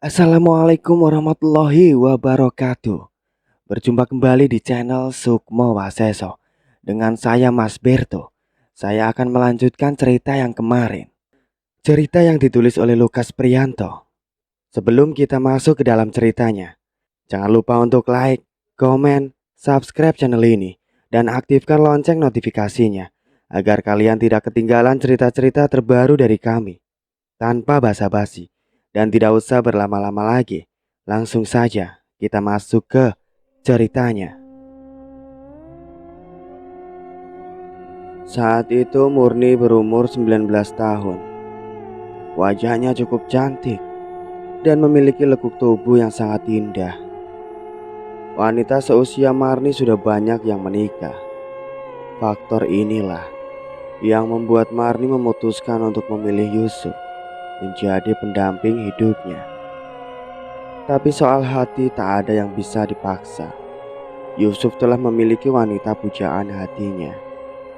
Assalamualaikum warahmatullahi wabarakatuh. Berjumpa kembali di channel Sukmo Waseso. Dengan saya Mas Berto. Saya akan melanjutkan cerita yang kemarin. Cerita yang ditulis oleh Lukas Priyanto. Sebelum kita masuk ke dalam ceritanya, jangan lupa untuk like, komen, subscribe channel ini, dan aktifkan lonceng notifikasinya agar kalian tidak ketinggalan cerita-cerita terbaru dari kami. Tanpa basa-basi dan tidak usah berlama-lama lagi, langsung saja kita masuk ke ceritanya. Saat itu Murni berumur 19 tahun. Wajahnya cukup cantik dan memiliki lekuk tubuh yang sangat indah. Wanita seusia Marni sudah banyak yang menikah. Faktor inilah yang membuat Marni memutuskan untuk memilih Yusuf menjadi pendamping hidupnya. Tapi soal hati tak ada yang bisa dipaksa. Yusuf telah memiliki wanita pujaan hatinya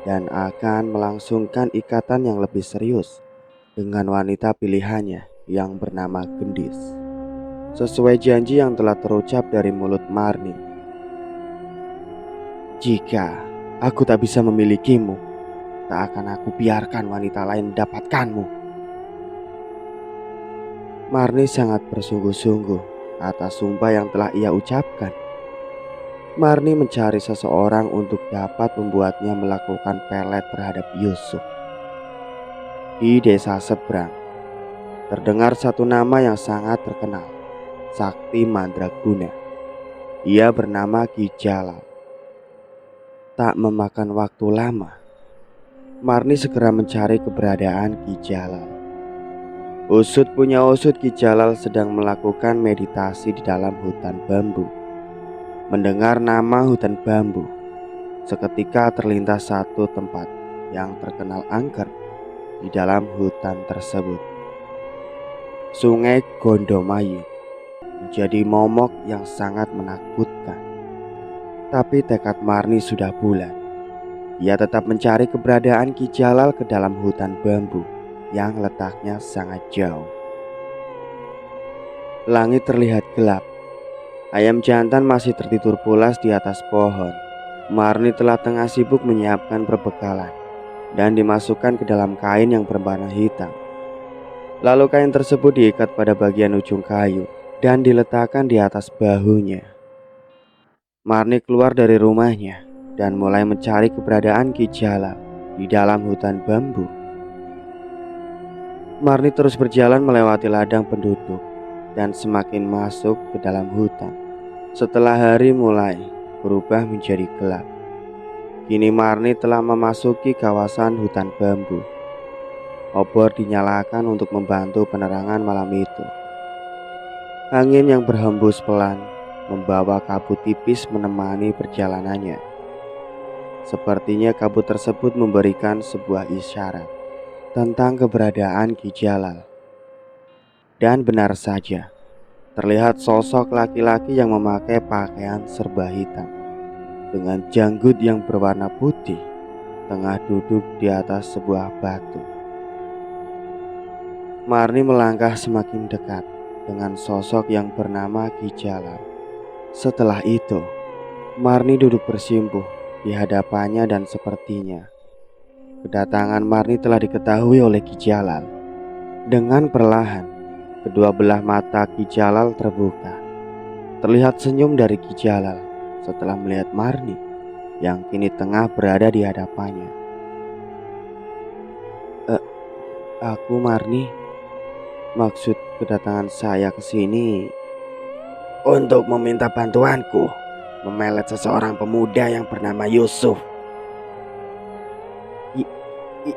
dan akan melangsungkan ikatan yang lebih serius dengan wanita pilihannya yang bernama Gendis. Sesuai janji yang telah terucap dari mulut Marni. Jika aku tak bisa memilikimu, tak akan aku biarkan wanita lain mendapatkanmu. Marni sangat bersungguh-sungguh atas sumpah yang telah ia ucapkan. Marni mencari seseorang untuk dapat membuatnya melakukan pelet terhadap Yusuf. Di desa seberang, terdengar satu nama yang sangat terkenal, Sakti Mandraguna. Ia bernama Ki Jalal. Tak memakan waktu lama, Marni segera mencari keberadaan Ki Jalal. Usut punya usut, Ki Jalal sedang melakukan meditasi di dalam hutan bambu. Mendengar nama hutan bambu, seketika terlintas satu tempat yang terkenal angker di dalam hutan tersebut. Sungai Gondomayu menjadi momok yang sangat menakutkan. Tapi tekad Marni sudah bulat. Ia tetap mencari keberadaan Ki Jalal ke dalam hutan bambu yang letaknya sangat jauh. Langit terlihat gelap. Ayam jantan masih tertidur pulas di atas pohon. Marni telah tengah sibuk menyiapkan perbekalan dan dimasukkan ke dalam kain yang berwarna hitam. Lalu kain tersebut diikat pada bagian ujung kayu dan diletakkan di atas bahunya. Marni keluar dari rumahnya dan mulai mencari keberadaan Ki Jalal di dalam hutan bambu. Marni terus berjalan melewati ladang penduduk dan semakin masuk ke dalam hutan. Setelah hari mulai berubah menjadi gelap, kini Marni telah memasuki kawasan hutan bambu. Obor dinyalakan untuk membantu penerangan malam itu. Angin yang berhembus pelan membawa kabut tipis menemani perjalanannya. Sepertinya kabut tersebut memberikan sebuah isyarat tentang keberadaan Ki Jalal. Dan benar saja, terlihat sosok laki-laki yang memakai pakaian serba hitam dengan janggut yang berwarna putih tengah duduk di atas sebuah batu. Marni melangkah semakin dekat dengan sosok yang bernama Ki Jalal. Setelah itu, Marni duduk bersimpuh di hadapannya dan sepertinya kedatangan Marni telah diketahui oleh Ki Jalal. Dengan perlahan, kedua belah mata Ki Jalal terbuka. Terlihat senyum dari Ki Jalal setelah melihat Marni yang kini tengah berada di hadapannya. Aku Marni, maksud kedatangan saya ke sini untuk meminta bantuanku memelet seseorang pemuda yang bernama Yusuf.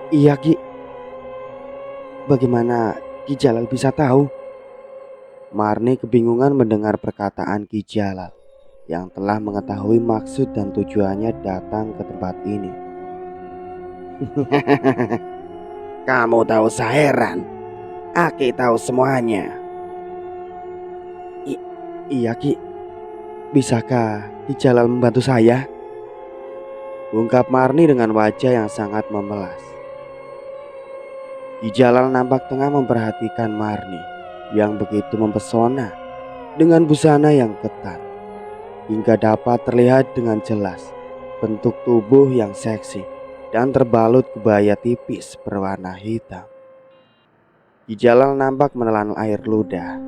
Iya Ki, bagaimana Ki Jalal bisa tahu? Marni kebingungan mendengar perkataan Ki Jalal yang telah mengetahui maksud dan tujuannya datang ke tempat ini. Kamu tahu heran, Aki tahu semuanya. Iya Ki, bisakah Ki Jalal membantu saya? Ungkap Marni dengan wajah yang sangat memelas. Ki Jalal nampak tengah memperhatikan Marni yang begitu mempesona dengan busana yang ketat hingga dapat terlihat dengan jelas bentuk tubuh yang seksi dan terbalut kebaya tipis berwarna hitam. Ki Jalal nampak menelan air ludah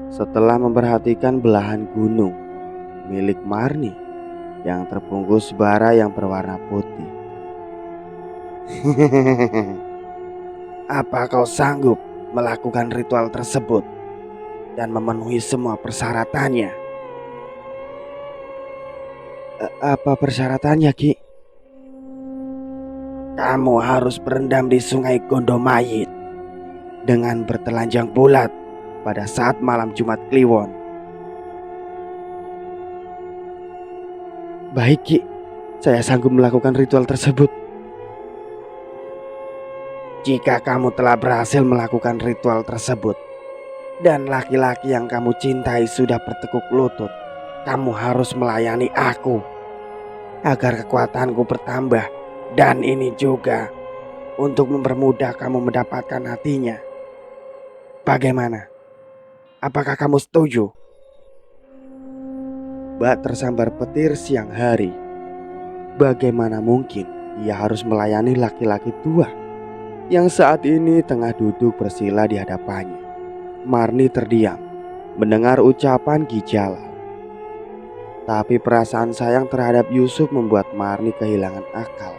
setelah memperhatikan belahan gunung milik Marni yang terbungkus bara yang berwarna putih. Apa kau sanggup melakukan ritual tersebut dan memenuhi semua persyaratannya? Apa persyaratannya, Ki? Kamu harus berendam di sungai Gondomayit dengan bertelanjang bulat pada saat malam Jumat Kliwon. Baik, Ki. Saya sanggup melakukan ritual tersebut. Jika kamu telah berhasil melakukan ritual tersebut dan laki-laki yang kamu cintai sudah bertekuk lutut, kamu harus melayani aku agar kekuatanku bertambah, dan ini juga untuk mempermudah kamu mendapatkan hatinya. Bagaimana? Apakah kamu setuju? Bak tersambar petir siang hari. Bagaimana mungkin ia harus melayani laki-laki tua yang saat ini tengah duduk bersila di hadapannya? Marni terdiam mendengar ucapan Ki Jalal. Tapi perasaan sayang terhadap Yusuf membuat Marni kehilangan akal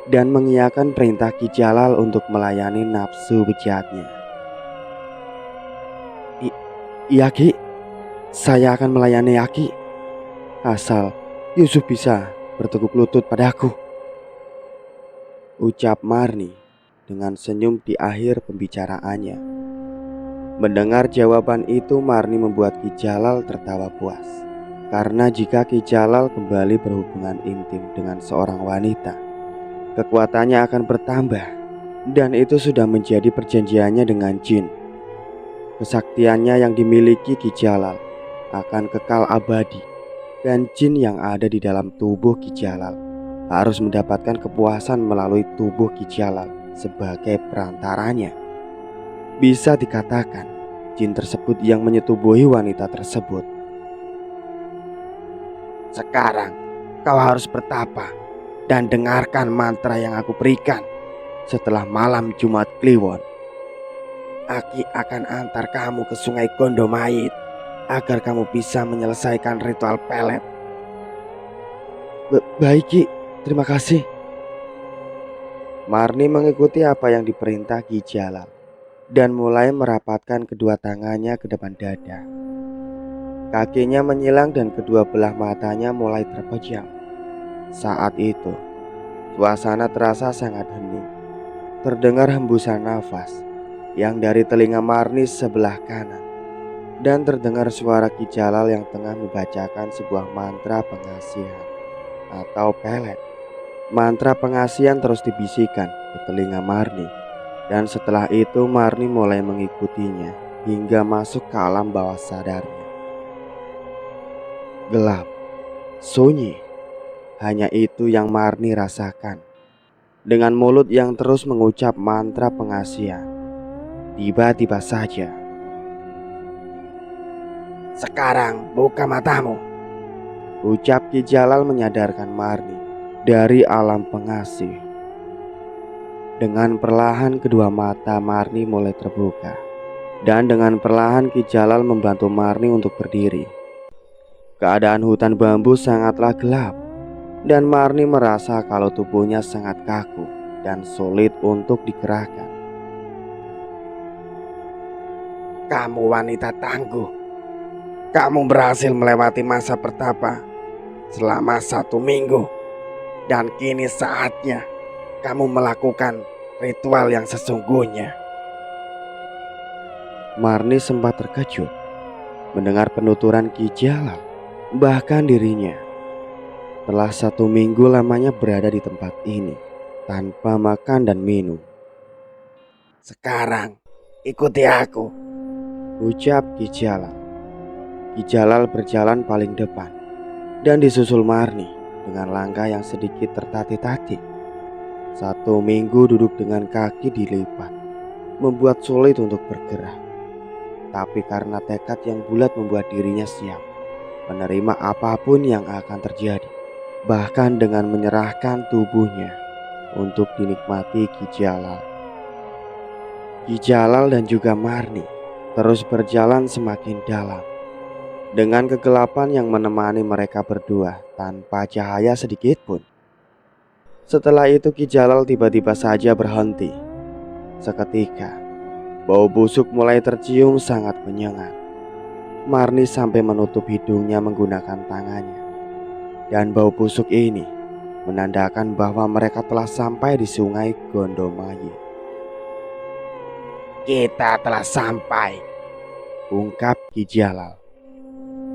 dan mengiyakan perintah Ki Jalal untuk melayani nafsu bejatnya. Iya, Ki, saya akan melayani Aki, asal Yusuf bisa bertekuk lutut padaku, ucap Marni dengan senyum di akhir pembicaraannya. Mendengar jawaban itu, Marni membuat Ki Jalal tertawa puas. Karena jika Ki Jalal kembali berhubungan intim dengan seorang wanita, kekuatannya akan bertambah, dan itu sudah menjadi perjanjiannya dengan jin. Kesaktiannya yang dimiliki Ki Jalal akan kekal abadi, dan jin yang ada di dalam tubuh Ki Jalal harus mendapatkan kepuasan melalui tubuh Ki Jalal sebagai perantaranya. Bisa dikatakan jin tersebut yang menyetubuhi wanita tersebut. Sekarang kau harus bertapa dan dengarkan mantra yang aku berikan. Setelah malam Jumat Kliwon, Aki akan antar kamu ke sungai Gondomayit agar kamu bisa menyelesaikan ritual pelet. Baik, Ki, terima kasih. Marni mengikuti apa yang diperintah Ki Jalal dan mulai merapatkan kedua tangannya ke depan dada. Kakinya menyilang dan kedua belah matanya mulai terpejam. Saat itu, suasana terasa sangat hening. Terdengar hembusan nafas yang dari telinga Marni sebelah kanan, dan terdengar suara Ki Jalal yang tengah membacakan sebuah mantra pengasihan atau pelet. Mantra pengasihan terus dibisikkan ke telinga Marni, dan setelah itu Marni mulai mengikutinya hingga masuk ke alam bawah sadarnya. Gelap, sunyi, hanya itu yang Marni rasakan. Dengan mulut yang terus mengucap mantra pengasihan, tiba-tiba saja, "Sekarang buka matamu," ucap Ki Jalal menyadarkan Marni dari alam pengasih. Dengan perlahan kedua mata Marni mulai terbuka, dan dengan perlahan Ki Jalal membantu Marni untuk berdiri. Keadaan hutan bambu sangatlah gelap, dan Marni merasa kalau tubuhnya sangat kaku dan sulit untuk digerakkan. Kamu wanita tangguh. Kamu berhasil melewati masa pertapa selama 1 minggu, dan kini saatnya kamu melakukan ritual yang sesungguhnya. Marni sempat terkejut mendengar penuturan Ki Jalal. Bahkan dirinya telah 1 minggu lamanya berada di tempat ini tanpa makan dan minum. Sekarang ikuti aku, ucap Ki Jalal. Ki Jalal berjalan paling depan dan disusul Marni dengan langkah yang sedikit tertatih-tatih. 1 minggu duduk dengan kaki dilipat membuat sulit untuk bergerak. tapi karena tekad yang bulat membuat dirinya siap menerima apapun yang akan terjadi, bahkan dengan menyerahkan tubuhnya untuk dinikmati Ki Jalal. Ki Jalal dan juga Marni terus berjalan semakin dalam, dengan kegelapan yang menemani mereka berdua tanpa cahaya sedikit pun. Setelah itu Ki Jalal tiba-tiba saja berhenti. Seketika, bau busuk mulai tercium sangat menyengat. Marni sampai menutup hidungnya menggunakan tangannya. Dan bau busuk ini menandakan bahwa mereka telah sampai di sungai Gondomayit. Kita telah sampai, ungkap Ki Jalal.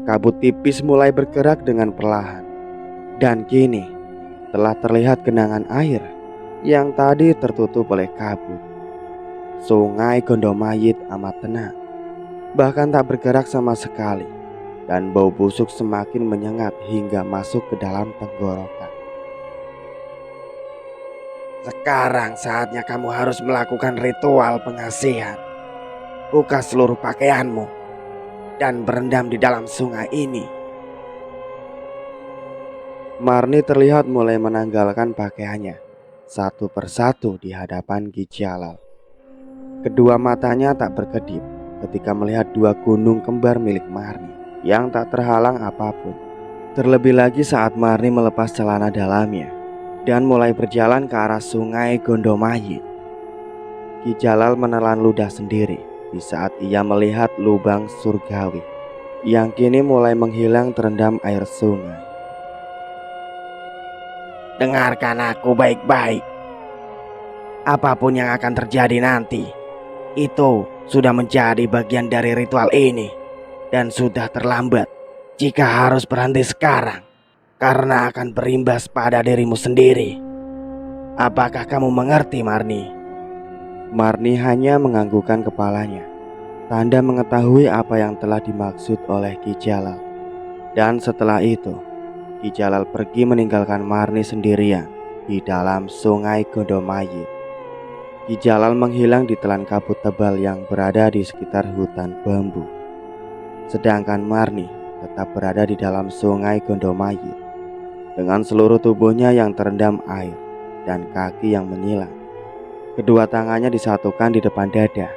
Kabut tipis mulai bergerak dengan perlahan. Dan kini telah terlihat genangan air yang tadi tertutup oleh kabut. Sungai Gondomayit amat tenang, bahkan tak bergerak sama sekali. Dan bau busuk semakin menyengat hingga masuk ke dalam tenggorokan. Sekarang saatnya kamu harus melakukan ritual pengasihan. Buka seluruh pakaianmu dan berendam di dalam sungai ini. Marni terlihat mulai menanggalkan pakaiannya satu persatu di hadapan Ki Jalal. Kedua matanya tak berkedip ketika melihat dua gunung kembar milik Marni yang tak terhalang apapun. Terlebih lagi saat Marni melepas celana dalamnya dan mulai berjalan ke arah sungai Gondomayit. Ki Jalal menelan ludah sendiri di saat ia melihat lubang surgawi yang kini mulai menghilang terendam air sungai. Dengarkan aku baik-baik. Apapun yang akan terjadi nanti, itu sudah menjadi bagian dari ritual ini. Dan sudah terlambat jika harus berhenti sekarang, karena akan berimbas pada dirimu sendiri. Apakah kamu mengerti, Marni? Marni hanya menganggukkan kepalanya, tanda mengetahui apa yang telah dimaksud oleh Ki Jalal. Dan setelah itu, Ki Jalal pergi meninggalkan Marni sendirian di dalam sungai Gondomayit. Ki Jalal menghilang di telan kabut tebal yang berada di sekitar hutan bambu. Sedangkan Marni tetap berada di dalam sungai Gondomayit dengan seluruh tubuhnya yang terendam air dan kaki yang menyilang. Kedua tangannya disatukan di depan dada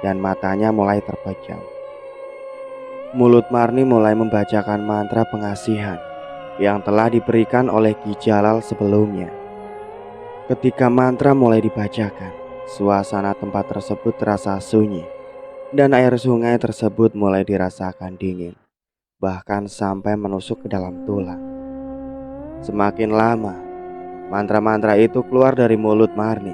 dan matanya mulai terpejam. Mulut Marni mulai membacakan mantra pengasihan yang telah diberikan oleh Ki Jalal sebelumnya. Ketika mantra mulai dibacakan, suasana tempat tersebut terasa sunyi dan air sungai tersebut mulai dirasakan dingin, bahkan sampai menusuk ke dalam tulang. Semakin lama, mantra-mantra itu keluar dari mulut Marni.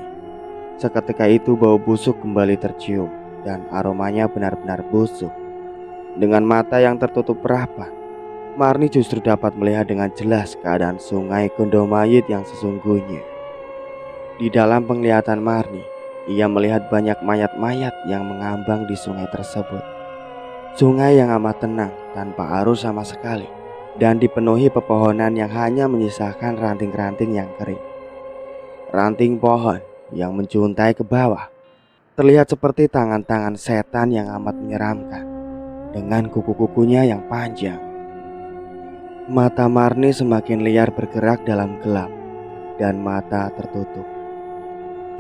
Seketika itu bau busuk kembali tercium dan aromanya benar-benar busuk. Dengan mata yang tertutup rapat, Marni justru dapat melihat dengan jelas keadaan sungai Gondomayit yang sesungguhnya. Di dalam penglihatan Marni, ia melihat banyak mayat-mayat yang mengambang di sungai tersebut. Sungai yang amat tenang tanpa arus sama sekali dan dipenuhi pepohonan yang hanya menyisakan ranting-ranting yang kering. Ranting pohon yang menjuntai ke bawah terlihat seperti tangan-tangan setan yang amat menyeramkan dengan kuku-kukunya yang panjang. Mata Marni semakin liar bergerak dalam gelap dan mata tertutup.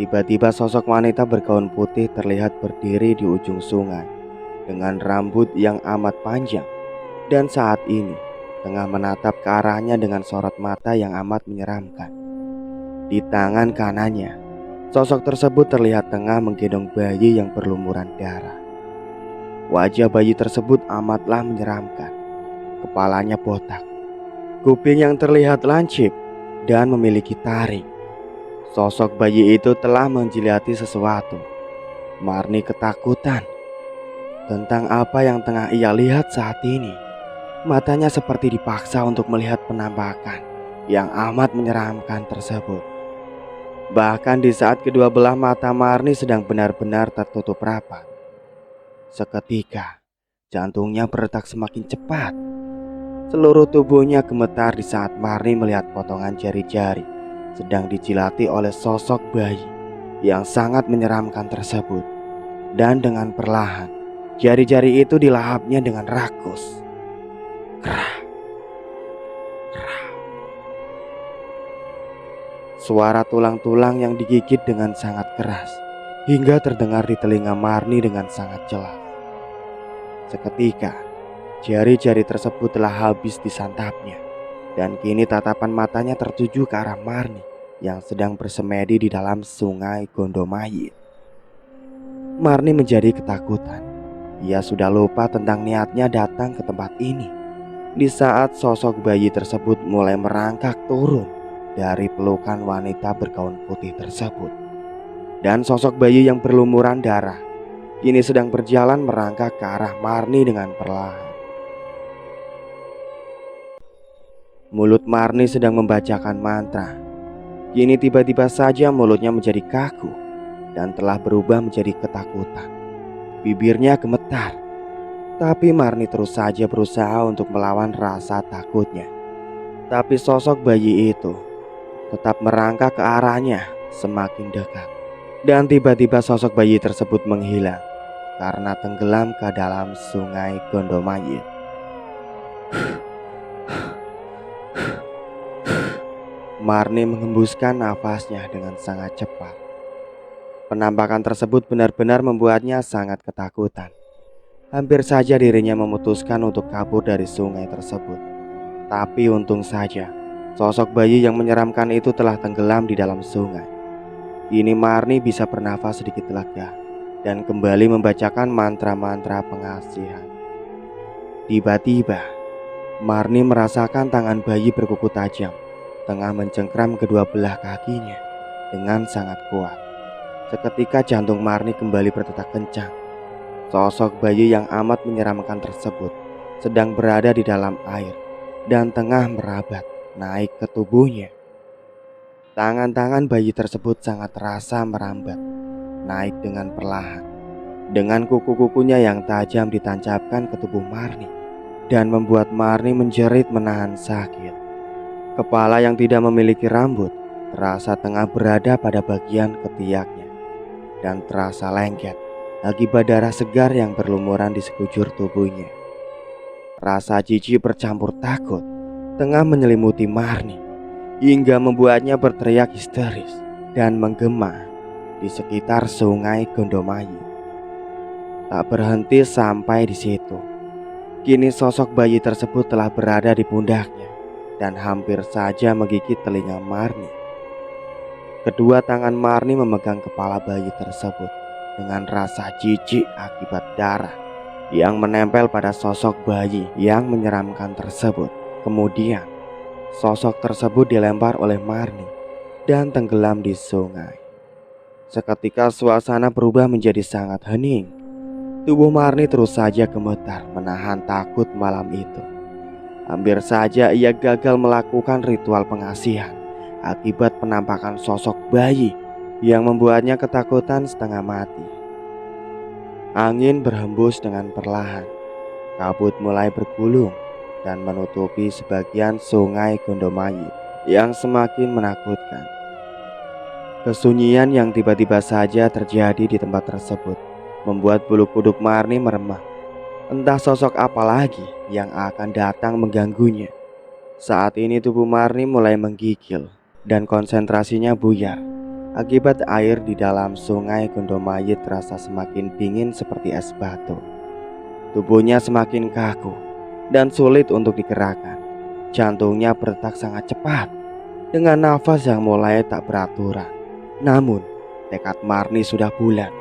Tiba-tiba sosok wanita bergaun putih terlihat berdiri di ujung sungai dengan rambut yang amat panjang dan saat ini tengah menatap ke arahnya dengan sorot mata yang amat menyeramkan. Di tangan kanannya, sosok tersebut terlihat tengah menggendong bayi yang berlumuran darah. Wajah bayi tersebut amatlah menyeramkan. Kepalanya botak, kuping yang terlihat lancip dan memiliki taring. Sosok bayi itu telah menjilati sesuatu. Marni ketakutan tentang apa yang tengah ia lihat saat ini. Matanya seperti dipaksa untuk melihat penampakan yang amat menyeramkan tersebut. Bahkan di saat kedua belah mata Marni sedang benar-benar tertutup rapat, seketika jantungnya berdetak semakin cepat. Seluruh tubuhnya gemetar di saat Marni melihat potongan jari-jari sedang dijilati oleh sosok bayi yang sangat menyeramkan tersebut. Dan dengan perlahan, Jari-jari itu dilahapnya dengan rakus. Krah, krah. Suara tulang-tulang yang digigit dengan sangat keras hingga terdengar di telinga Marni dengan sangat jelas. Seketika, jari-jari tersebut telah habis disantapnya, dan kini tatapan matanya tertuju ke arah Marni yang sedang bersemedi di dalam sungai Gondomayit. Marni menjadi ketakutan. Ia sudah lupa tentang niatnya datang ke tempat ini di saat sosok bayi tersebut mulai merangkak turun dari pelukan wanita bergaun putih tersebut. Dan sosok bayi yang berlumuran darah kini sedang berjalan merangkak ke arah Marni dengan perlahan. Mulut Marni sedang membacakan mantra. Kini tiba-tiba saja mulutnya menjadi kaku dan telah berubah menjadi ketakutan. Bibirnya gemetar, tapi Marni terus saja berusaha untuk melawan rasa takutnya. Tapi sosok bayi itu tetap merangkak ke arahnya semakin dekat. Dan tiba-tiba sosok bayi tersebut menghilang karena tenggelam ke dalam sungai Gondomayit. Marni mengembuskan nafasnya dengan sangat cepat. Penampakan tersebut benar-benar membuatnya sangat ketakutan. Hampir saja dirinya memutuskan untuk kabur dari sungai tersebut. Tapi untung saja, sosok bayi yang menyeramkan itu telah tenggelam di dalam sungai. Kini Marni bisa bernafas sedikit lega dan kembali membacakan mantra-mantra pengasihan. Tiba-tiba, Marni merasakan tangan bayi berkuku tajam tengah mencengkram kedua belah kakinya dengan sangat kuat. Seketika jantung Marni kembali berdetak kencang. Sosok bayi yang amat menyeramkan tersebut sedang berada di dalam air dan tengah merabat naik ke tubuhnya. Tangan-tangan bayi tersebut sangat terasa merambat naik dengan perlahan, dengan kuku-kukunya yang tajam ditancapkan ke tubuh Marni dan membuat Marni menjerit menahan sakit. Kepala yang tidak memiliki rambut terasa tengah berada pada bagian ketiaknya dan terasa lengket akibat darah segar yang berlumuran di sekujur tubuhnya. Rasa jijik bercampur takut tengah menyelimuti Marni hingga membuatnya berteriak histeris dan menggema di sekitar sungai Gondomayit. Tak berhenti sampai di situ. Kini sosok bayi tersebut telah berada di pundaknya dan hampir saja menggigit telinga Marni. Kedua tangan Marni memegang kepala bayi tersebut dengan rasa jijik akibat darah yang menempel pada sosok bayi yang menyeramkan tersebut. Kemudian, sosok tersebut dilempar oleh Marni dan tenggelam di sungai. Seketika suasana berubah menjadi sangat hening. Tubuh Marni terus saja gemetar menahan takut malam itu. Hampir saja ia gagal melakukan ritual pengasihan akibat penampakan sosok bayi yang membuatnya ketakutan setengah mati. Angin berhembus dengan perlahan. Kabut mulai bergulung dan menutupi sebagian sungai Gondomayit yang semakin menakutkan. Kesunyian yang tiba-tiba saja terjadi di tempat tersebut membuat bulu kuduk Marni meremah. Entah sosok apa lagi yang akan datang mengganggunya. Saat ini tubuh Marni mulai menggigil dan konsentrasinya buyar akibat air di dalam sungai Gondomayit terasa semakin dingin seperti es batu. Tubuhnya semakin kaku dan sulit untuk digerakkan. Jantungnya berdetak sangat cepat dengan nafas yang mulai tak beraturan. Namun tekad Marni sudah bulat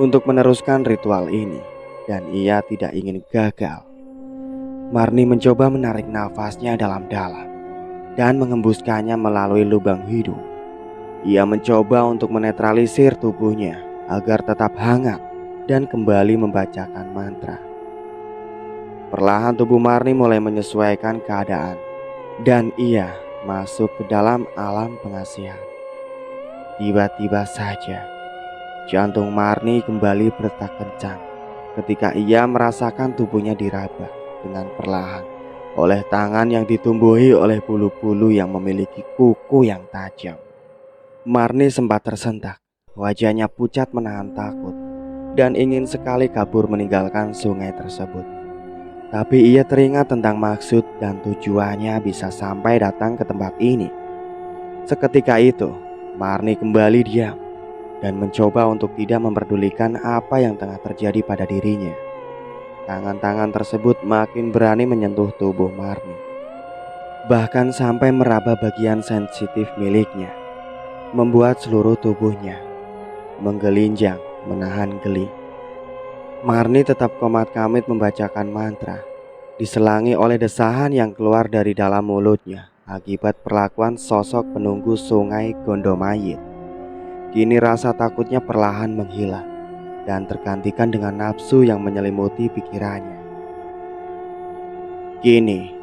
untuk meneruskan ritual ini dan ia tidak ingin gagal. Marni mencoba menarik nafasnya dalam-dalam dan mengembuskannya melalui lubang hidung. Ia mencoba untuk menetralisir tubuhnya agar tetap hangat dan kembali membacakan mantra. Perlahan tubuh Marni mulai menyesuaikan keadaan dan ia masuk ke dalam alam pengasihan. Tiba-tiba saja jantung Marni kembali berdetak kencang ketika ia merasakan tubuhnya diraba dengan perlahan oleh tangan yang ditumbuhi oleh bulu-bulu yang memiliki kuku yang tajam. Marni sempat tersentak, wajahnya pucat menahan takut. dan ingin sekali kabur meninggalkan sungai tersebut. Tapi ia teringat tentang maksud dan tujuannya bisa sampai datang ke tempat ini. Seketika itu, Marni kembali diam dan mencoba untuk tidak memperdulikan apa yang tengah terjadi pada dirinya. Tangan-tangan tersebut makin berani menyentuh tubuh Marni, bahkan sampai meraba bagian sensitif miliknya, membuat seluruh tubuhnya menggelinjang menahan geli. Marni tetap komat-kamit membacakan mantra, diselangi oleh desahan yang keluar dari dalam mulutnya akibat perlakuan sosok penunggu sungai Gondomayit. Kini rasa takutnya perlahan menghilang dan tergantikan dengan nafsu yang menyelimuti pikirannya. Kini,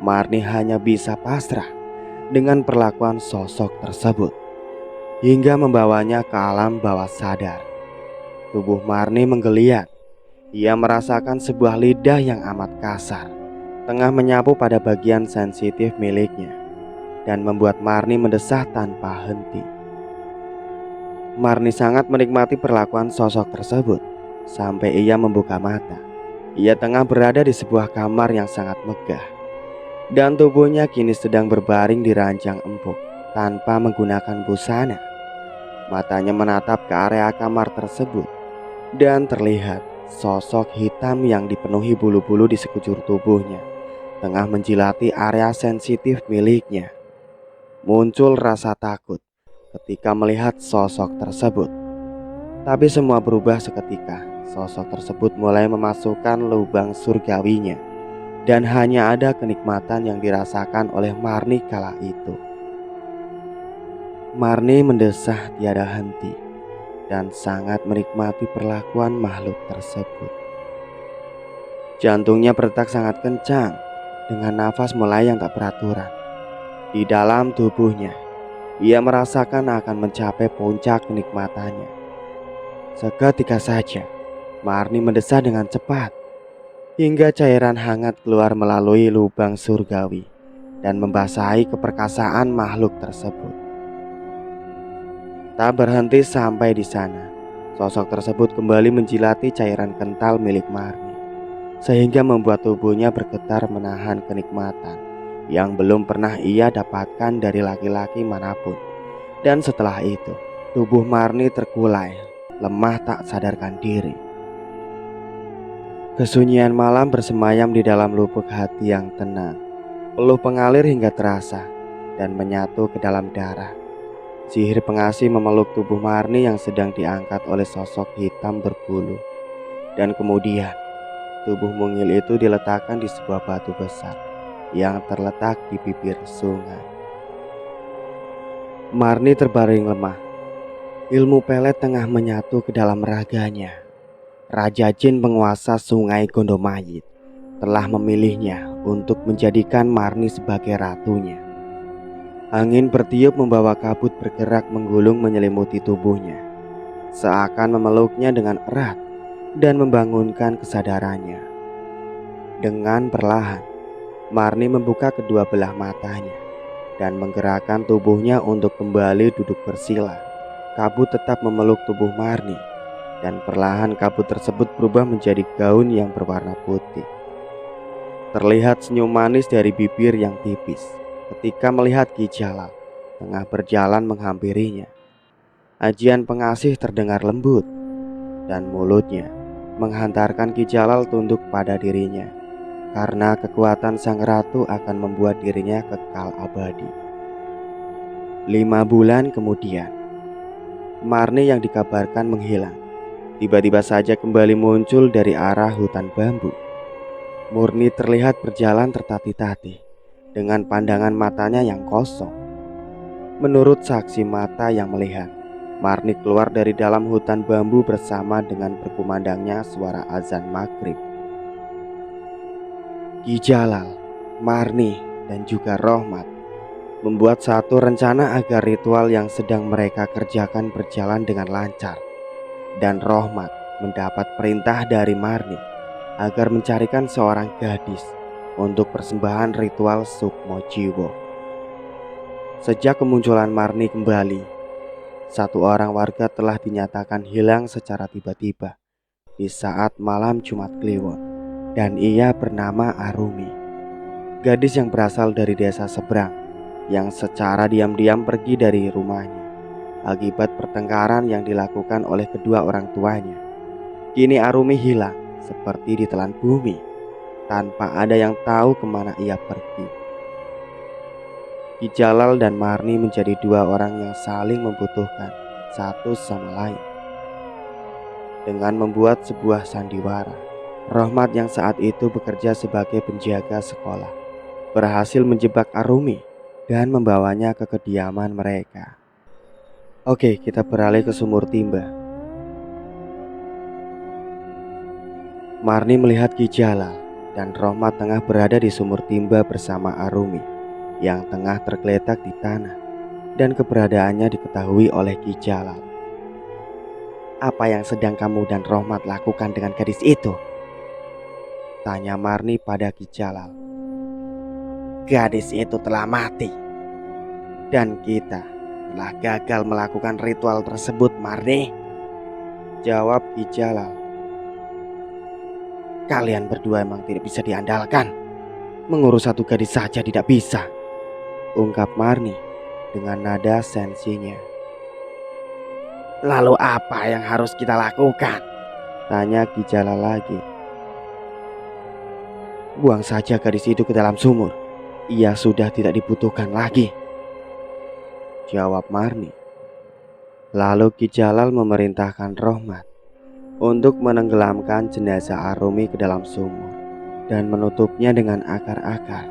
Marni hanya bisa pasrah dengan perlakuan sosok tersebut hingga membawanya ke alam bawah sadar. Tubuh Marni menggeliat. Ia merasakan sebuah lidah yang amat kasar tengah menyapu pada bagian sensitif miliknya dan membuat Marni mendesah tanpa henti. Marni sangat menikmati perlakuan sosok tersebut sampai ia membuka mata. Ia tengah berada di sebuah kamar yang sangat megah, dan tubuhnya kini sedang berbaring di ranjang empuk tanpa menggunakan busana. Matanya menatap ke area kamar tersebut dan terlihat sosok hitam yang dipenuhi bulu-bulu di sekujur tubuhnya tengah menjilati area sensitif miliknya. Muncul rasa takut ketika melihat sosok tersebut, tapi semua berubah seketika. Sosok tersebut mulai memasukkan lubang surgawinya dan hanya ada kenikmatan yang dirasakan oleh Marni kala itu. Marni mendesah tiada henti dan sangat menikmati perlakuan makhluk tersebut. Jantungnya berdetak sangat kencang dengan nafas mulai yang tak beraturan. Di dalam tubuhnya, ia merasakan akan mencapai puncak kenikmatannya. Seketika saja, Marni mendesah dengan cepat hingga cairan hangat keluar melalui lubang surgawi dan membasahi keperkasaan makhluk tersebut. Tak berhenti sampai di sana, sosok tersebut kembali menjilati cairan kental milik Marni, sehingga membuat tubuhnya bergetar menahan kenikmatan yang belum pernah ia dapatkan dari laki-laki manapun. Dan setelah itu, tubuh Marni terkulai, lemah tak sadarkan diri. Kesunyian malam bersemayam di dalam lubuk hati yang tenang, peluh pengalir hingga terasa dan menyatu ke dalam darah. Sihir pengasih memeluk tubuh Marni yang sedang diangkat oleh sosok hitam berbulu. Dan kemudian tubuh mungil itu diletakkan di sebuah batu besar yang terletak di bibir sungai. Marni terbaring lemah. Ilmu pelet tengah menyatu ke dalam raganya. Raja Jin penguasa sungai Gondomayit telah memilihnya untuk menjadikan Marni sebagai ratunya. Angin bertiup membawa kabut bergerak menggulung menyelimuti tubuhnya, seakan memeluknya dengan erat dan membangunkan kesadarannya. Dengan perlahan, Marni membuka kedua belah matanya dan menggerakkan tubuhnya untuk kembali duduk bersila. Kabut tetap memeluk tubuh Marni, dan perlahan kabut tersebut berubah menjadi gaun yang berwarna putih. Terlihat senyum manis dari bibir yang tipis ketika melihat Ki Jalal tengah berjalan menghampirinya. Ajian pengasih terdengar lembut dan mulutnya menghantarkan Ki Jalal tunduk pada dirinya, karena kekuatan sang ratu akan membuat dirinya kekal abadi. 5 bulan kemudian, Marni yang dikabarkan menghilang tiba-tiba saja kembali muncul dari arah hutan bambu. Murni terlihat berjalan tertatih-tatih dengan pandangan matanya yang kosong. Menurut saksi mata yang melihat, Marni keluar dari dalam hutan bambu bersama dengan berkumandangnya suara azan maghrib. Ki Jalal, Marni, dan juga Rohmat membuat satu rencana agar ritual yang sedang mereka kerjakan berjalan dengan lancar. Dan Rohmat mendapat perintah dari Marni agar mencarikan seorang gadis untuk persembahan ritual Sukmo Jiwo. Sejak kemunculan Marni kembali, 1 orang warga telah dinyatakan hilang secara tiba-tiba di saat malam Jumat Kliwon, dan ia bernama Arumi, gadis yang berasal dari desa seberang yang secara diam-diam pergi dari rumahnya akibat pertengkaran yang dilakukan oleh kedua orang tuanya. Kini Arumi hilang seperti ditelan bumi tanpa ada yang tahu kemana ia pergi. Ki Jalal dan Marni menjadi dua orang yang saling membutuhkan satu sama lain. Dengan membuat sebuah sandiwara, Rohmat yang saat itu bekerja sebagai penjaga sekolah berhasil menjebak Arumi dan membawanya ke kediaman mereka. Oke, kita beralih ke sumur timba. Marni melihat Ki Jalal dan Rohmat tengah berada di sumur timba bersama Arumi yang tengah tergeletak di tanah, dan keberadaannya diketahui oleh Ki Jalal. "Apa yang sedang kamu dan Rohmat lakukan dengan gadis itu?" tanya Marni pada Ki Jalal. Gadis itu telah mati, dan kita telah gagal melakukan ritual tersebut, Marni, jawab Ki Jalal. Kalian berdua emang tidak bisa diandalkan. Mengurus satu gadis saja tidak bisa, ungkap Marni dengan nada sensinya. Lalu apa yang harus kita lakukan? Tanya Ki Jalal lagi. Buang saja gadis itu ke dalam sumur. Ia sudah tidak dibutuhkan lagi, jawab Marni. Lalu Ki Jalal memerintahkan Rohmat untuk menenggelamkan jenazah Arumi ke dalam sumur dan menutupnya dengan akar-akar.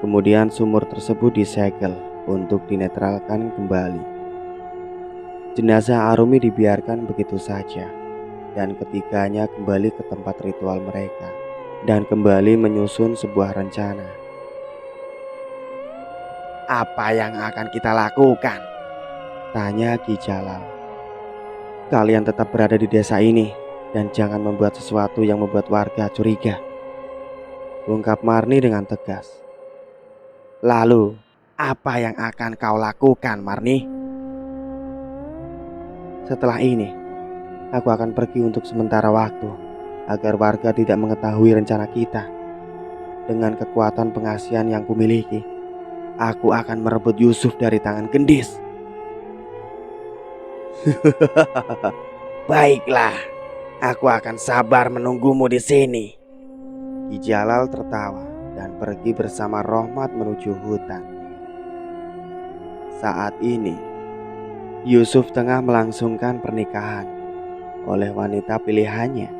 Kemudian sumur tersebut disegel untuk dinetralkan kembali. Jenazah Arumi dibiarkan begitu saja, dan ketiganya kembali ke tempat ritual mereka dan kembali menyusun sebuah rencana. Apa yang akan kita lakukan? Tanya Ki Jalal. Kalian tetap berada di desa ini dan jangan membuat sesuatu yang membuat warga curiga, ungkap Marni dengan tegas. Lalu, apa yang akan kau lakukan, Marni? Setelah ini, aku akan pergi untuk sementara waktu agar warga tidak mengetahui rencana kita. Dengan kekuatan pengasihan yang kumiliki, aku akan merebut Yusuf dari tangan Gendis. Baiklah, aku akan sabar menunggumu di sini. Ki Jalal tertawa dan pergi bersama Rohmat menuju hutan. Saat ini, Yusuf tengah melangsungkan pernikahan oleh wanita pilihannya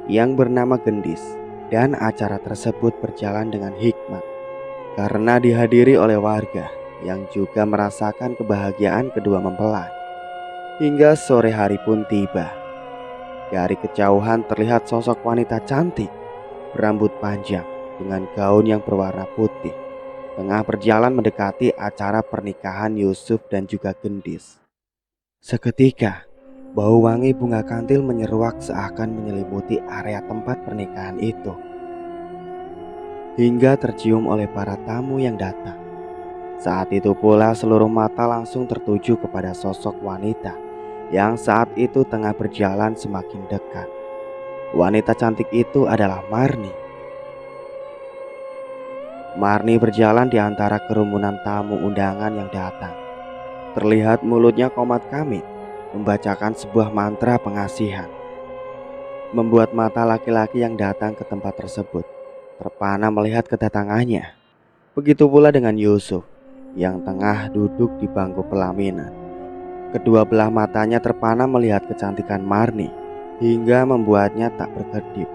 yang bernama Gendis, dan acara tersebut berjalan dengan hikmat karena dihadiri oleh warga yang juga merasakan kebahagiaan kedua mempelai. Hingga sore hari pun tiba. Dari kejauhan terlihat sosok wanita cantik berambut panjang dengan gaun yang berwarna putih tengah berjalan mendekati acara pernikahan Yusuf dan juga Gendis. Seketika, bau wangi bunga kantil menyeruak seakan menyelimuti area tempat pernikahan itu, hingga tercium oleh para tamu yang datang. Saat itu pula seluruh mata langsung tertuju kepada sosok wanita yang saat itu tengah berjalan semakin dekat. Wanita cantik itu adalah Marni. Marni berjalan di antara kerumunan tamu undangan yang datang. Terlihat mulutnya komat kamit membacakan sebuah mantra pengasihan, membuat mata laki-laki yang datang ke tempat tersebut terpana melihat kedatangannya. Begitu pula dengan Yusuf yang tengah duduk di bangku pelaminan. Kedua belah matanya terpana melihat kecantikan Marni hingga membuatnya tak berkedip.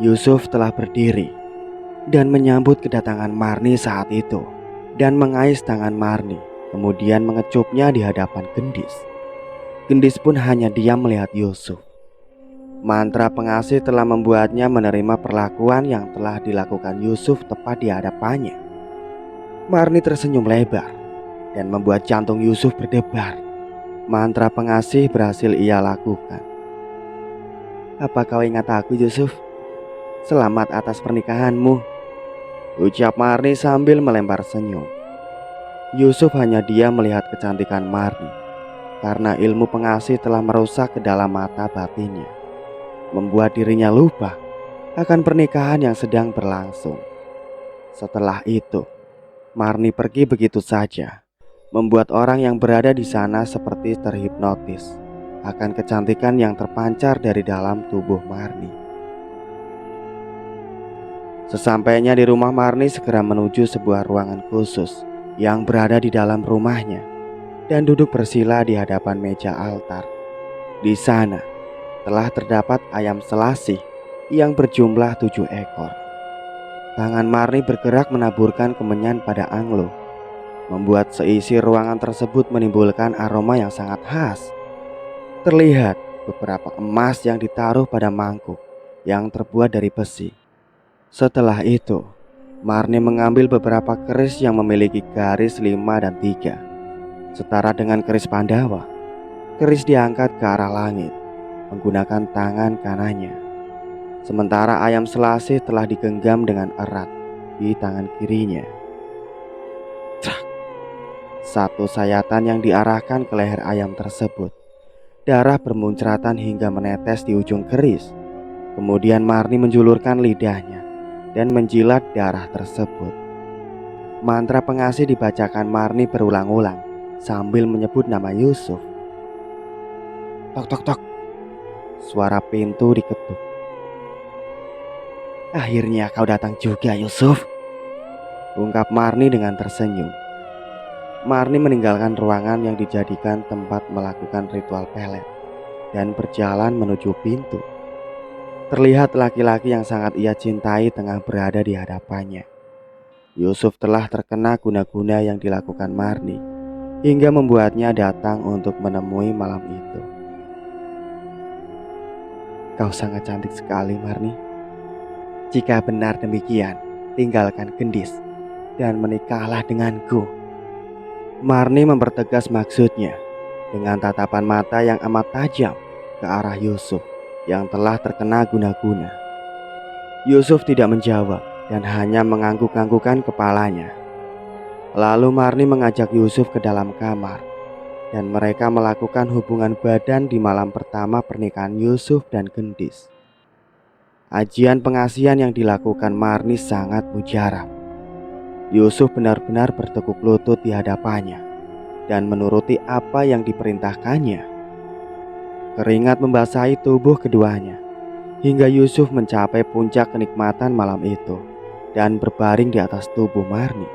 Yusuf telah berdiri dan menyambut kedatangan Marni saat itu, dan mengais tangan Marni, kemudian mengecupnya di hadapan Gendis. Gendis pun hanya diam melihat Yusuf. Mantra pengasih telah membuatnya menerima perlakuan yang telah dilakukan Yusuf tepat di hadapannya. Marni tersenyum lebar dan membuat jantung Yusuf berdebar. Mantra pengasih berhasil ia lakukan. "Apa kau ingat aku, Yusuf? Selamat atas pernikahanmu," ucap Marni sambil melempar senyum. Yusuf hanya diam melihat kecantikan Marni karena ilmu pengasih telah merusak ke dalam mata batinnya. membuat dirinya lupa akan pernikahan yang sedang berlangsung. Setelah itu, Marni pergi begitu saja, membuat orang yang berada di sana seperti terhipnotis akan kecantikan yang terpancar dari dalam tubuh Marni. Sesampainya di rumah, Marni segera menuju sebuah ruangan khusus yang berada di dalam rumahnya dan duduk bersila di hadapan meja altar. Di sana telah terdapat ayam selasih yang berjumlah 7 ekor. Tangan Marni bergerak menaburkan kemenyan pada anglo, membuat seisi ruangan tersebut menimbulkan aroma yang sangat khas. Terlihat beberapa emas yang ditaruh pada mangkuk yang terbuat dari besi. Setelah itu, Marni mengambil beberapa keris yang memiliki garis 5 dan 3, setara dengan keris Pandawa. Keris diangkat ke arah langit menggunakan tangan kanannya, sementara ayam selasih telah digenggam dengan erat di tangan kirinya. Trak! Satu sayatan yang diarahkan ke leher ayam tersebut. Darah bermuncratan hingga menetes di ujung keris. Kemudian Marni menjulurkan lidahnya dan menjilat darah tersebut. Mantra pengasih dibacakan Marni berulang-ulang sambil menyebut nama Yusuf. Tok tok tok. Suara pintu diketuk. Akhirnya kau datang juga, Yusuf, ungkap Marni dengan tersenyum. Marni meninggalkan ruangan yang dijadikan tempat melakukan ritual pelet dan berjalan menuju pintu. Terlihat laki-laki yang sangat ia cintai tengah berada di hadapannya. Yusuf telah terkena guna-guna yang dilakukan Marni hingga membuatnya datang untuk menemui malam itu. Kau sangat cantik sekali, Marni. Jika benar demikian, tinggalkan Gendis dan menikahlah denganku. Marni mempertegas maksudnya dengan tatapan mata yang amat tajam ke arah Yusuf yang telah terkena guna-guna. Yusuf tidak menjawab dan hanya mengangguk-anggukan kepalanya. Lalu Marni mengajak Yusuf ke dalam kamar dan mereka melakukan hubungan badan di malam pertama pernikahan Yusuf dan Gendis. Ajian pengasihan yang dilakukan Marni sangat mujarab. Yusuf benar-benar bertekuk lutut di hadapannya dan menuruti apa yang diperintahkannya. Keringat membasahi tubuh keduanya hingga Yusuf mencapai puncak kenikmatan malam itu dan berbaring di atas tubuh Marni.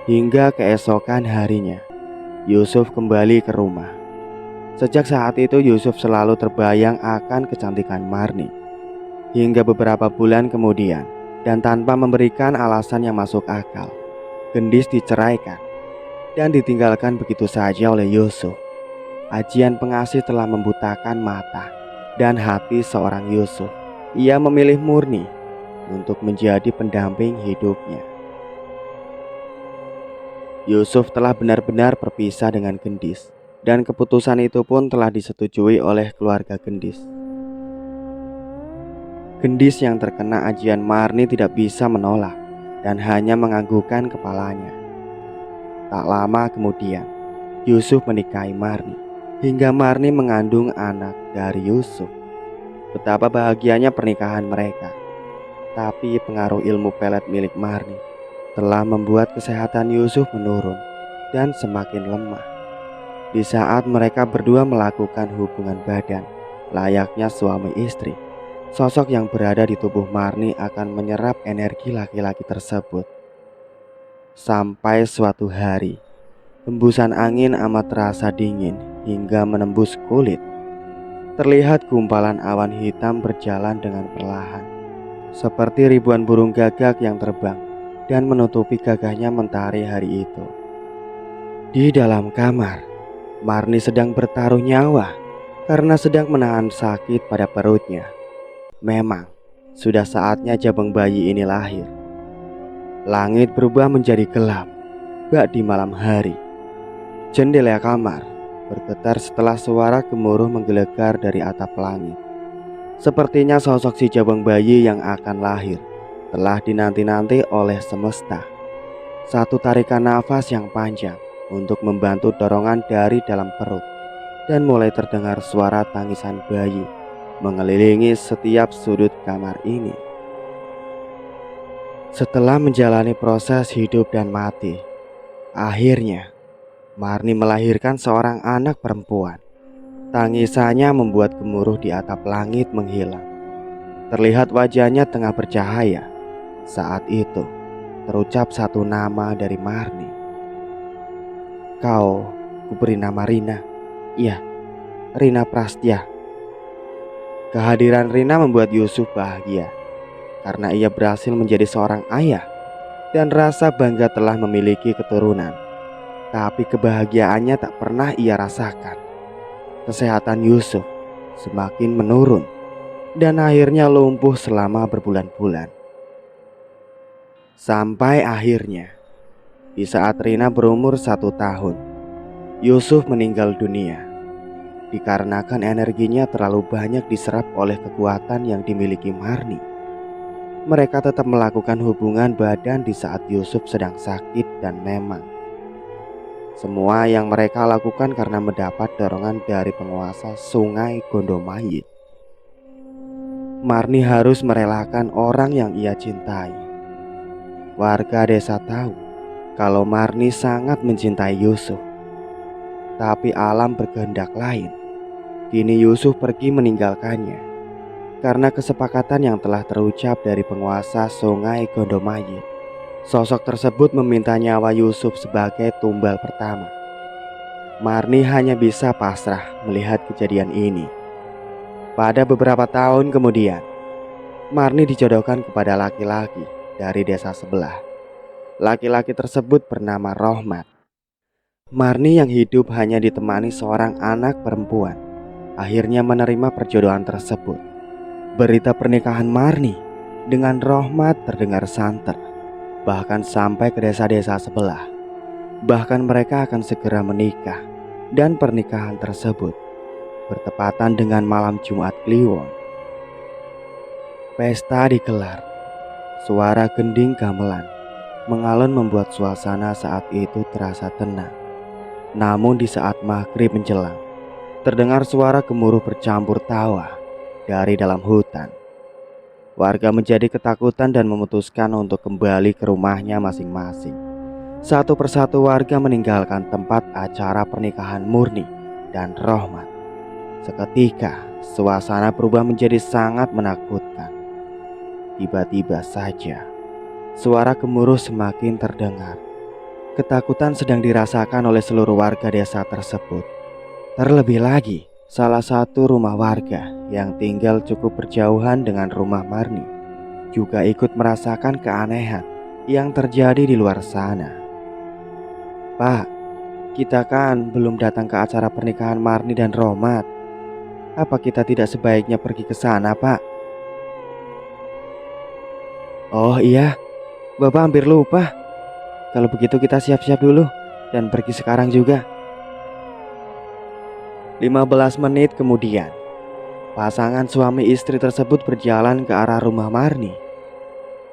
Hingga keesokan harinya, Yusuf kembali ke rumah. Sejak saat itu Yusuf selalu terbayang akan kecantikan Marni. Hingga beberapa bulan kemudian, dan tanpa memberikan alasan yang masuk akal, Gendis diceraikan dan ditinggalkan begitu saja oleh Yusuf. Ajian pengasih telah membutakan mata dan hati seorang Yusuf. Ia memilih Murni untuk menjadi pendamping hidupnya. Yusuf telah benar-benar berpisah dengan Gendis, dan keputusan itu pun telah disetujui oleh keluarga Gendis. Gendis yang terkena ajian Marni tidak bisa menolak dan hanya menganggukkan kepalanya. Tak lama kemudian, Yusuf menikahi Marni hingga Marni mengandung anak dari Yusuf. Betapa bahagianya pernikahan mereka. Tapi pengaruh ilmu pelet milik Marni telah membuat kesehatan Yusuf menurun dan semakin lemah. Di saat mereka berdua melakukan hubungan badan layaknya suami istri, sosok yang berada di tubuh Marni akan menyerap energi laki-laki tersebut. Sampai suatu hari, hembusan angin amat terasa dingin hingga menembus kulit. Terlihat gumpalan awan hitam berjalan dengan perlahan, seperti ribuan burung gagak yang terbang dan menutupi gagahnya mentari hari itu. Di dalam kamar, Marni sedang bertaruh nyawa karena sedang menahan sakit pada perutnya. Memang sudah saatnya jabang bayi ini lahir. Langit berubah menjadi gelap bak di malam hari. Jendela kamar bergetar setelah suara gemuruh menggelegar dari atap langit. Sepertinya sosok si jabang bayi yang akan lahir telah dinanti-nanti oleh semesta. Satu tarikan nafas yang panjang untuk membantu dorongan dari dalam perut, dan mulai terdengar suara tangisan bayi mengelilingi setiap sudut kamar ini. Setelah menjalani proses hidup dan mati, akhirnya Marni melahirkan seorang anak perempuan. Tangisannya membuat gemuruh di atap langit menghilang. Terlihat wajahnya tengah bercahaya. Saat itu terucap satu nama dari Marni. Kau kuberi nama Rina. Iya, Rina Prastya. Kehadiran Rina membuat Yusuf bahagia karena ia berhasil menjadi seorang ayah dan rasa bangga telah memiliki keturunan. Tapi kebahagiaannya tak pernah ia rasakan. Kesehatan Yusuf semakin menurun dan akhirnya lumpuh selama berbulan-bulan. Sampai akhirnya di saat Rina berumur 1 tahun, Yusuf meninggal dunia dikarenakan energinya terlalu banyak diserap oleh kekuatan yang dimiliki Marni. Mereka tetap melakukan hubungan badan di saat Yusuf sedang sakit dan memang semua yang mereka lakukan karena mendapat dorongan dari penguasa Sungai Gondomayit. Marni harus merelakan orang yang ia cintai. Warga desa tahu kalau Marni sangat mencintai Yusuf. Tapi alam berkehendak lain. Kini Yusuf pergi meninggalkannya karena kesepakatan yang telah terucap dari penguasa Sungai Gondomayit. Sosok tersebut meminta nyawa Yusuf sebagai tumbal pertama. Marni hanya bisa pasrah melihat kejadian ini. Pada beberapa tahun kemudian, Marni dijodohkan kepada laki-laki dari desa sebelah. Laki-laki tersebut bernama Rohmat. Marni yang hidup hanya ditemani seorang anak perempuan akhirnya menerima perjodohan tersebut. Berita pernikahan Marni dengan Rohmat terdengar santer, bahkan sampai ke desa-desa sebelah. Bahkan mereka akan segera menikah, dan pernikahan tersebut bertepatan dengan malam Jumat Kliwon. Pesta digelar. Suara gending gamelan mengalun membuat suasana saat itu terasa tenang. Namun di saat maghrib menjelang, terdengar suara gemuruh bercampur tawa dari dalam hutan. Warga menjadi ketakutan dan memutuskan untuk kembali ke rumahnya masing-masing. Satu persatu warga meninggalkan tempat acara pernikahan Murni dan Rohmat. Seketika suasana berubah menjadi sangat menakutkan. Tiba-tiba saja suara gemuruh semakin terdengar. Ketakutan sedang dirasakan oleh seluruh warga desa tersebut. Terlebih lagi, salah satu rumah warga yang tinggal cukup berjauhan dengan rumah Marni juga ikut merasakan keanehan yang terjadi di luar sana. Pak, kita kan belum datang ke acara pernikahan Marni dan Rohmat. Apa kita tidak sebaiknya pergi ke sana, Pak? Oh iya, Bapak hampir lupa. Kalau begitu kita siap-siap dulu dan pergi sekarang juga. 15 menit kemudian, pasangan suami istri tersebut berjalan ke arah rumah Marni.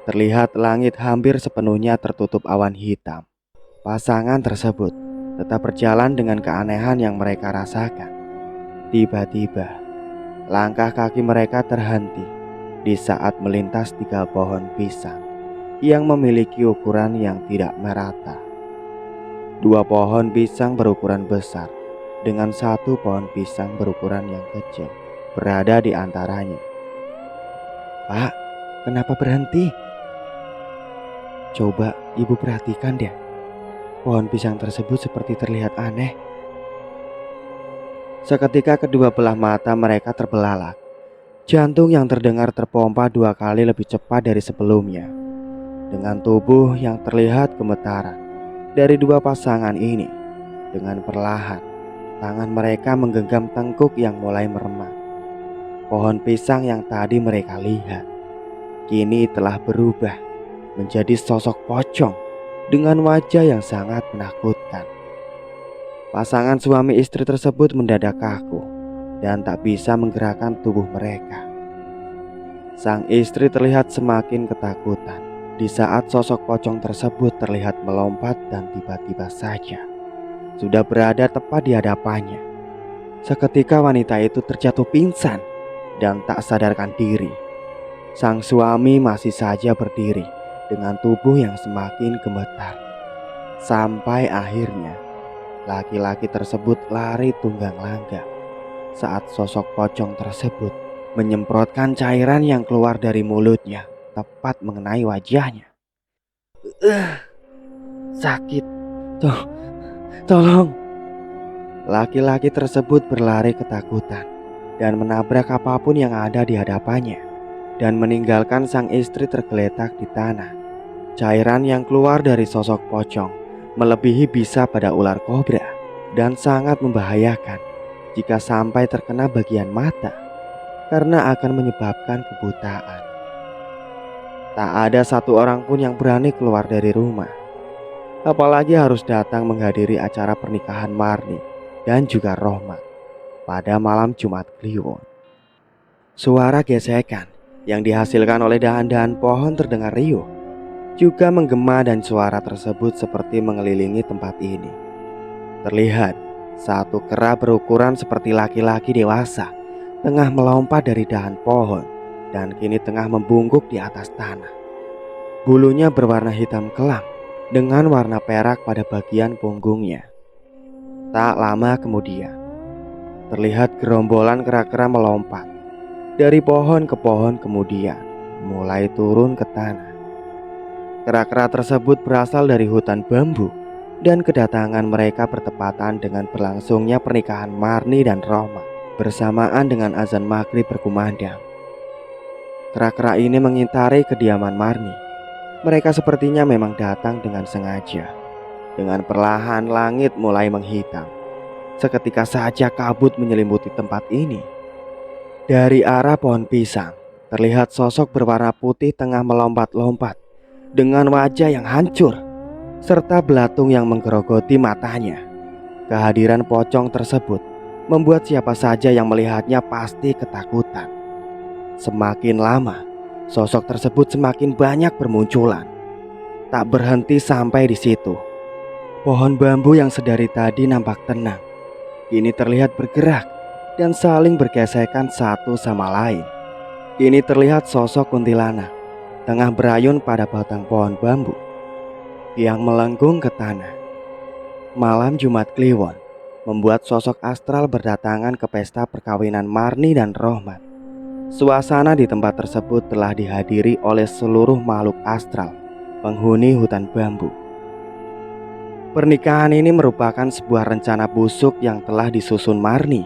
Terlihat langit hampir sepenuhnya tertutup awan hitam. Pasangan tersebut tetap berjalan dengan keanehan yang mereka rasakan. Tiba-tiba, langkah kaki mereka terhenti di saat melintas 3 pohon pisang yang memiliki ukuran yang tidak merata. 2 pohon pisang berukuran besar dengan 1 pohon pisang berukuran yang kecil berada di antaranya. Pak, kenapa berhenti? Coba ibu perhatikan deh. Pohon pisang tersebut seperti terlihat aneh. Seketika kedua belah mata mereka terbelalak. Jantung yang terdengar terpompa 2 kali lebih cepat dari sebelumnya. Dengan tubuh yang terlihat gemetaran dari 2 pasangan ini, dengan perlahan tangan mereka menggenggam tengkuk yang mulai meremang. Pohon pisang yang tadi mereka lihat kini telah berubah menjadi sosok pocong dengan wajah yang sangat menakutkan. Pasangan suami istri tersebut mendadak kaku dan tak bisa menggerakkan tubuh mereka. Sang istri terlihat semakin ketakutan di saat sosok pocong tersebut terlihat melompat dan tiba-tiba saja sudah berada tepat di hadapannya. Seketika wanita itu terjatuh pingsan dan tak sadarkan diri. Sang suami masih saja berdiri dengan tubuh yang semakin gemetar. Sampai akhirnya laki-laki tersebut lari tunggang langgang saat sosok pocong tersebut menyemprotkan cairan yang keluar dari mulutnya tepat mengenai wajahnya. Sakit, tolong. Laki-laki tersebut berlari ketakutan dan menabrak apapun yang ada di hadapannya dan meninggalkan sang istri tergeletak di tanah. Cairan yang keluar dari sosok pocong melebihi bisa pada ular kobra dan sangat membahayakan jika sampai terkena bagian mata karena akan menyebabkan kebutaan. Tak ada satu orang pun yang berani keluar dari rumah, apalagi harus datang menghadiri acara pernikahan Marni dan juga Rohmat pada malam Jumat Kliwon. Suara gesekan yang dihasilkan oleh dahan-dahan pohon terdengar riuh, juga menggema, dan suara tersebut seperti mengelilingi tempat ini. Terlihat satu kera berukuran seperti laki-laki dewasa tengah melompat dari dahan pohon dan kini tengah membungkuk di atas tanah. Bulunya berwarna hitam kelam dengan warna perak pada bagian punggungnya. Tak lama kemudian, terlihat gerombolan kera-kera melompat dari pohon ke pohon, kemudian mulai turun ke tanah. Kera-kera tersebut berasal dari hutan bambu dan kedatangan mereka bertepatan dengan berlangsungnya pernikahan Marni dan Rohmat bersamaan dengan azan maghrib berkumandang. Kera-kera ini mengintari kediaman Marni. Mereka sepertinya memang datang dengan sengaja. Dengan perlahan langit mulai menghitam. Seketika saja kabut menyelimuti tempat ini. Dari arah pohon pisang, terlihat sosok berwarna putih tengah melompat-lompat dengan wajah yang hancur serta belatung yang menggerogoti matanya. Kehadiran pocong tersebut membuat siapa saja yang melihatnya pasti ketakutan. Semakin lama, sosok tersebut semakin banyak bermunculan. Tak berhenti sampai di situ. Pohon bambu yang sedari tadi nampak tenang, kini terlihat bergerak dan saling bergesekan satu sama lain. Kini terlihat sosok kuntilanak tengah berayun pada batang pohon bambu yang melengkung ke tanah. Malam Jumat Kliwon membuat sosok astral berdatangan ke pesta perkawinan Marni dan Rohmat. Suasana di tempat tersebut telah dihadiri oleh seluruh makhluk astral penghuni hutan bambu. Pernikahan ini merupakan sebuah rencana busuk yang telah disusun Marni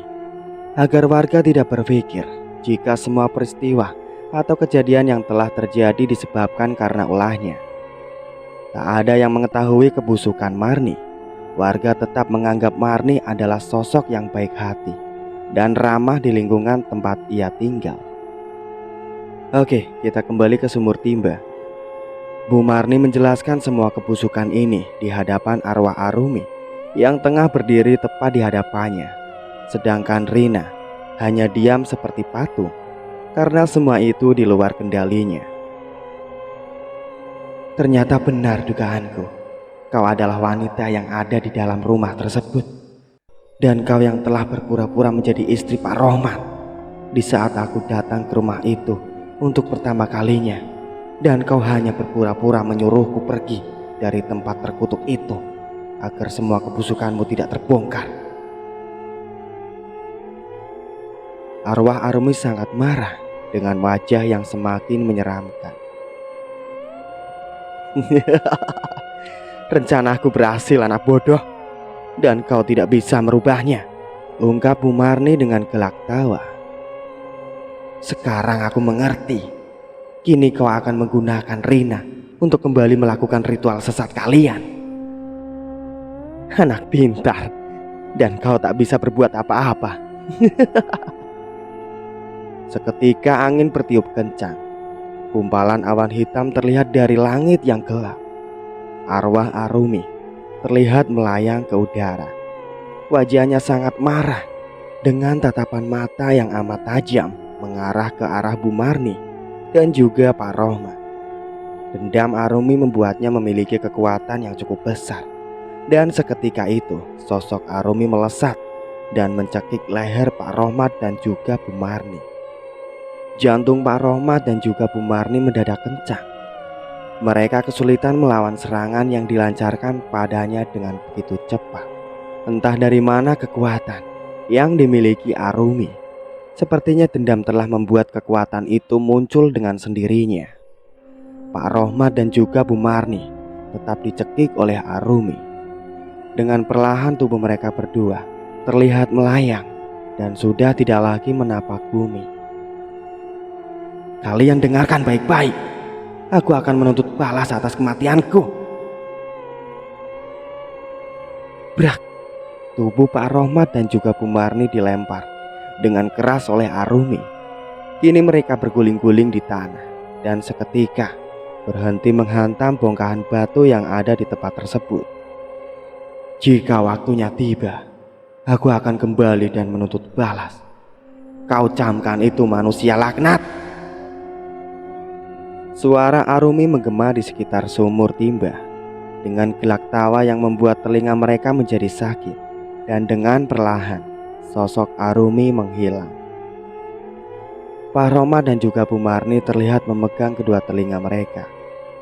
agar warga tidak berpikir jika semua peristiwa atau kejadian yang telah terjadi disebabkan karena ulahnya. Tak ada yang mengetahui kebusukan Marni. Warga tetap menganggap Marni adalah sosok yang baik hati dan ramah di lingkungan tempat ia tinggal. Oke, kita kembali ke sumur timba. Bu Marni menjelaskan semua kebusukan ini di hadapan arwah Arumi yang tengah berdiri tepat di hadapannya. Sedangkan Rina hanya diam seperti patung karena semua itu di luar kendalinya. Ternyata benar dugaanku. Kau adalah wanita yang ada di dalam rumah tersebut. Dan kau yang telah berpura-pura menjadi istri Pak Rohmat di saat aku datang ke rumah itu untuk pertama kalinya. Dan kau hanya berpura-pura menyuruhku pergi dari tempat terkutuk itu agar semua kebusukanmu tidak terbongkar. Arwah Arumi sangat marah dengan wajah yang semakin menyeramkan. Rencanaku berhasil, anak bodoh, dan kau tidak bisa merubahnya, ungkap Bu Marni dengan gelak tawa. Sekarang aku mengerti. Kini kau akan menggunakan Rina untuk kembali melakukan ritual sesat kalian. Anak pintar, dan kau tak bisa berbuat apa-apa. Seketika angin bertiup kencang. Gumpalan awan hitam terlihat dari langit yang gelap. Arwah Arumi terlihat melayang ke udara. Wajahnya sangat marah dengan tatapan mata yang amat tajam mengarah ke arah Bu Marni dan juga Pak Rohmat. Dendam Arumi membuatnya memiliki kekuatan yang cukup besar. Dan seketika itu sosok Arumi melesat dan mencekik leher Pak Rohmat dan juga Bu Marni. Jantung Pak Rohmat dan juga Bu Marni mendadak kencang. Mereka kesulitan melawan serangan yang dilancarkan padanya dengan begitu cepat. Entah dari mana kekuatan yang dimiliki Arumi. Sepertinya dendam telah membuat kekuatan itu muncul dengan sendirinya. Pak Rohmat dan juga Bu Marni tetap dicekik oleh Arumi. Dengan perlahan tubuh mereka berdua terlihat melayang dan sudah tidak lagi menapak bumi. Kalian dengarkan baik-baik. Aku akan menuntut balas atas kematianku. Brak. Tubuh Pak Rohmat dan juga Bu Marni dilempar dengan keras oleh Arumi. Kini mereka berguling-guling di tanah dan seketika berhenti menghantam bongkahan batu yang ada di tempat tersebut. Jika waktunya tiba, aku akan kembali dan menuntut balas. Kau camkan itu manusia laknat. Suara Arumi menggema di sekitar sumur timba dengan gelak tawa yang membuat telinga mereka menjadi sakit. Dan dengan perlahan sosok Arumi menghilang. Pak Rohmat dan juga Bu Marni terlihat memegang kedua telinga mereka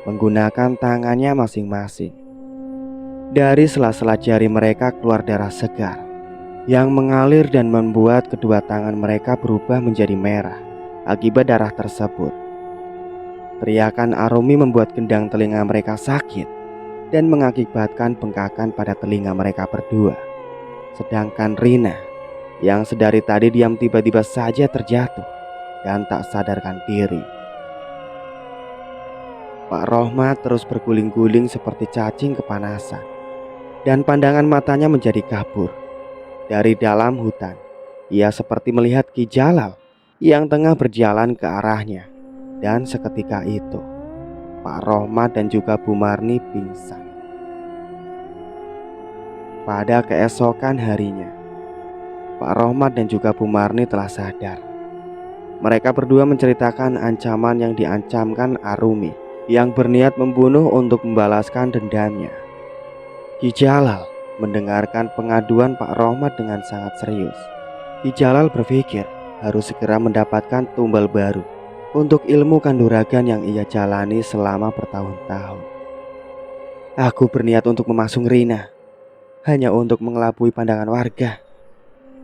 menggunakan tangannya masing-masing. Dari sela-sela jari mereka keluar darah segar yang mengalir dan membuat kedua tangan mereka berubah menjadi merah akibat darah tersebut. Teriakan Arumi membuat gendang telinga mereka sakit dan mengakibatkan bengkakan pada telinga mereka berdua. Sedangkan Rina yang sedari tadi diam tiba-tiba saja terjatuh dan tak sadarkan diri. Pak Rohmat terus berguling-guling seperti cacing kepanasan dan pandangan matanya menjadi kabur. Dari dalam hutan, ia seperti melihat Ki Jalal yang tengah berjalan ke arahnya. Dan seketika itu, Pak Rohmat dan juga Bu Marni pingsan. Pada keesokan harinya, Pak Rohmat dan juga Bu Marni telah sadar. Mereka berdua menceritakan ancaman yang diancamkan Arumi yang berniat membunuh untuk membalaskan dendamnya. Ki Jalal mendengarkan pengaduan Pak Rohmat dengan sangat serius. Ki Jalal berpikir harus segera mendapatkan tumbal baru untuk ilmu kanuragan yang ia jalani selama bertahun-tahun. Aku berniat untuk memasung Rina hanya untuk mengelabui pandangan warga,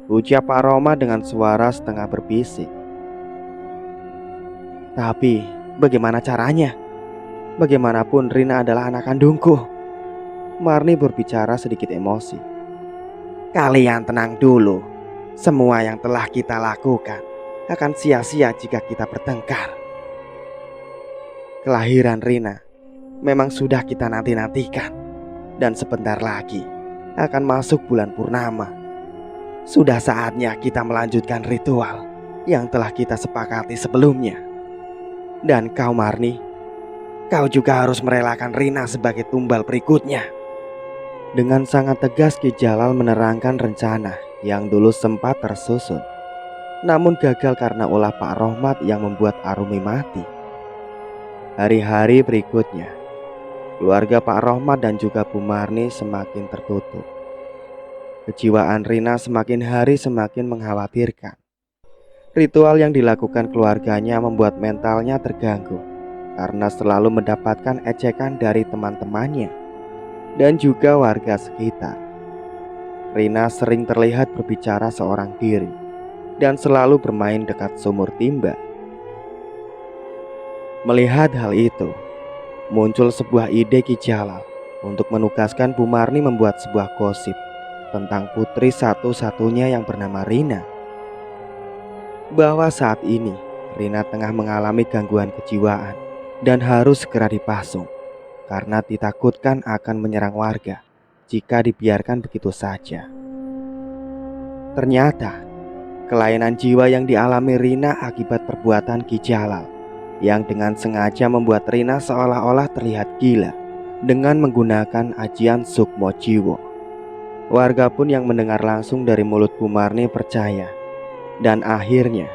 ujar Pak Rohmat dengan suara setengah berbisik. Tapi bagaimana caranya? Bagaimanapun Rina adalah anak kandungku. Marni berbicara sedikit emosi. Kalian tenang dulu. Semua yang telah kita lakukan akan sia-sia jika kita bertengkar. Kelahiran Rina memang sudah kita nanti-nantikan, dan sebentar lagi akan masuk bulan purnama. Sudah saatnya kita melanjutkan ritual yang telah kita sepakati sebelumnya. Dan kau Marni, kau juga harus merelakan Rina sebagai tumbal berikutnya. Dengan sangat tegas Ki Jalal menerangkan rencana yang dulu sempat tersusun, namun gagal karena ulah Pak Rohmat yang membuat Arumi mati. Hari-hari berikutnya, keluarga Pak Rohmat dan juga Bu Marni semakin tertutup. Kejiwaan Rina semakin hari semakin mengkhawatirkan. Ritual yang dilakukan keluarganya membuat mentalnya terganggu karena selalu mendapatkan ejekan dari teman-temannya dan juga warga sekitar. Rina sering terlihat berbicara seorang diri dan selalu bermain dekat sumur timba. Melihat hal itu, muncul sebuah ide Ki Jalal untuk menugaskan Bu Marni membuat sebuah gosip tentang putri satu-satunya yang bernama Rina. Bahwa saat ini Rina tengah mengalami gangguan kejiwaan dan harus segera dipasung karena ditakutkan akan menyerang warga jika dibiarkan begitu saja. Ternyata kelainan jiwa yang dialami Rina akibat perbuatan Ki Jalal yang dengan sengaja membuat Rina seolah-olah terlihat gila dengan menggunakan ajian Sukmo Jiwo. Warga pun yang mendengar langsung dari mulut Bu Marni percaya, dan akhirnya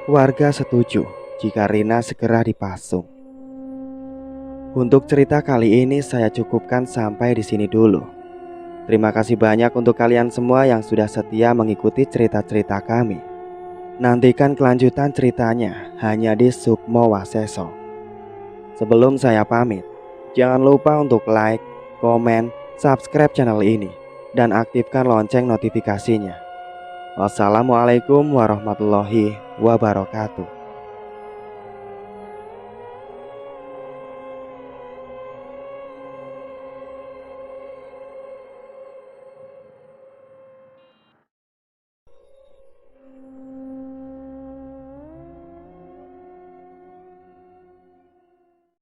warga setuju jika Rina segera dipasung. Untuk cerita kali ini saya cukupkan sampai di sini dulu. Terima kasih banyak untuk kalian semua yang sudah setia mengikuti cerita-cerita kami. Nantikan kelanjutan ceritanya hanya di Sukmo Waseso. Sebelum saya pamit, jangan lupa untuk like, komen, subscribe channel ini, dan aktifkan lonceng notifikasinya. Wassalamualaikum warahmatullahi wabarakatuh.